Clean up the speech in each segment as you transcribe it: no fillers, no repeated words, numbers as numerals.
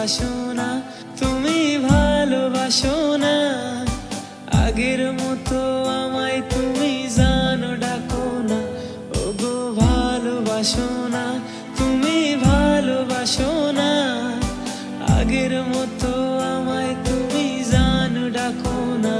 ভালোবাসো না, তুমি ভালোবাসো না। আগের মতো আমায় তুমি জানো ডাকো না, ওগো ভালোবাসো না, তুমি ভালোবাসো না। আগের মতো আমায় তুমি জানো ডাকো না।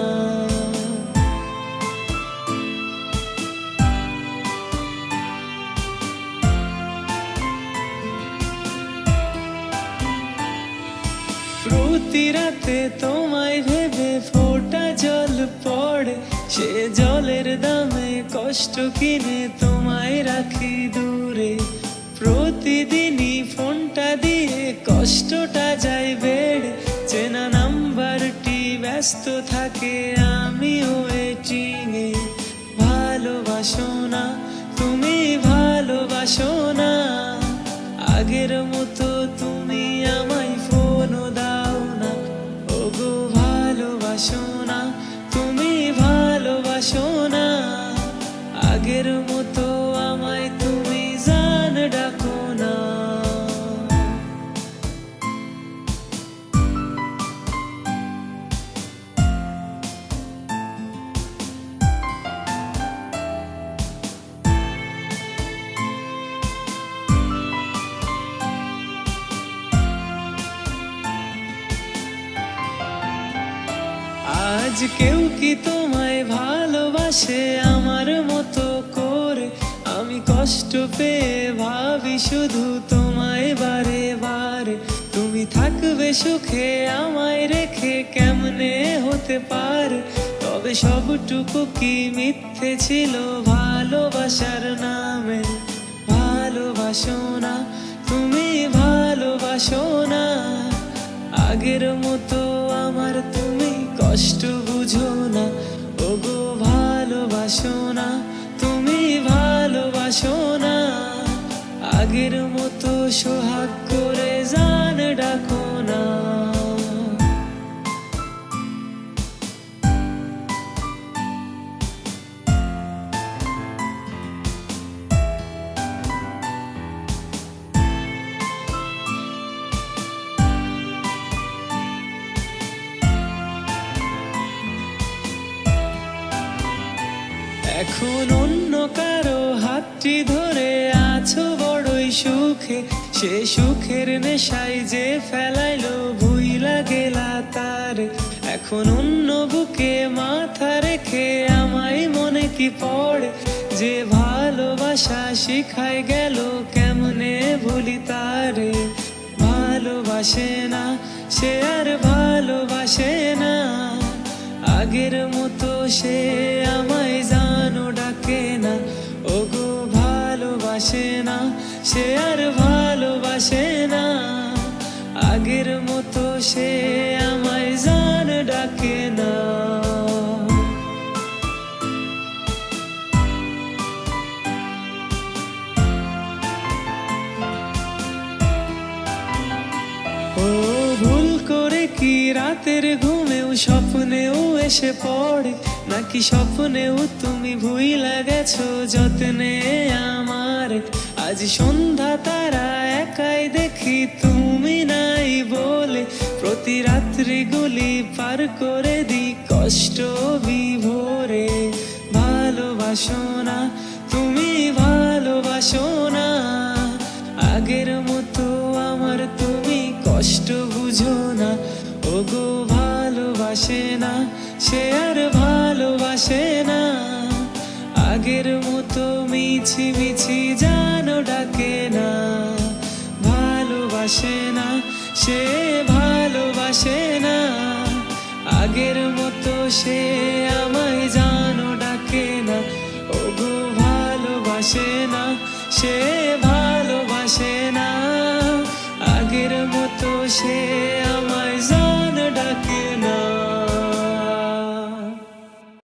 প্রতি রাতে তোমায় ভেবে ফোঁটা জল পড়ে, সে জলের দামে কষ্ট কিনে তোমায় রাখি দূরে। প্রতিদিনই ফোনটা দিয়ে কষ্টটা যায় বেড়ে, চেনা নাম্বারটি ব্যস্ত থাকে, আমিও ওয়েটিংয়ে। ভালোবাসো না, তুমি ভালোবাসো না। আগের মতো তুমি আমায় ফোনও দাও না, ওগো ভালোবাসো না, তুমি ভালোবাসো না। আগের মতো আমায় তুমি জান ডাকো না। আজ কেউ কি তোমায় ভালোবাসে আমার মতো করে? আমি কষ্ট পেয়ে ভাবি শুধু তোমায় বারে বারে। তুমি থাকবে সুখে আমায় রেখে, কেমনে হতে পারে? তবে সবটুকু কি মিথ্যে ছিল ভালোবাসার নামে? ভালোবাসো না, তুমি ভালোবাসো না। আগের মতো আমার তুমি কষ্ট বুঝো না, ওগো ভালোবাসো না, তুমি ভালোবাসো না। আগের মতো সোহাগ করে জান ডাকো না। এখন অন্য কারো হাতটি ধরে আছো বড়ই সুখে, সে সুখের নেশায় যে ফেলাইলো ভুইলা গেলা তারে। এখন অন্য বুকে মাথা রেখে আমায় মনে কি পড়ে, যে ভালোবাসা শিখায় গেল কেমনে ভুলি তারে। ভালোবাসে না, সে আর ভালোবাসে না। আগের মতো সে আমায় জানো ডাকে না, ওগো ভালোবাসে না, সে আর ভালোবাসে না। আগের মতো সে আমায় জান ডাকে না। ও ভুল করে কি রাতের ঘুমেও স্বপ্নেও এসে পড়ে, নাকি স্বপ্নেও তুমি ভুইলা গেছো যত্নে আমার? আজ সন্ধ্যা তারা একাই দেখি তুমি নাই বলে, প্রতি রাত্রি গুলি পার করে দি কষ্ট বিভোরে। ভালোবাসো না, তুমি ভালোবাসো না। আগের মতো আমার তুমি কষ্ট বুঝো না, ওগো ভালোবাসে না, সে আর ভালোবাসে না। আগের মতো মিছি মিছি জানো ডাকে না। ভালোবাসে না, সে ভালোবাসে না। আগের মতো সে আমায় জানো ডাকে না, ওগো ভালোবাসে না, সে ভালোবাসে না। আগের মতো সে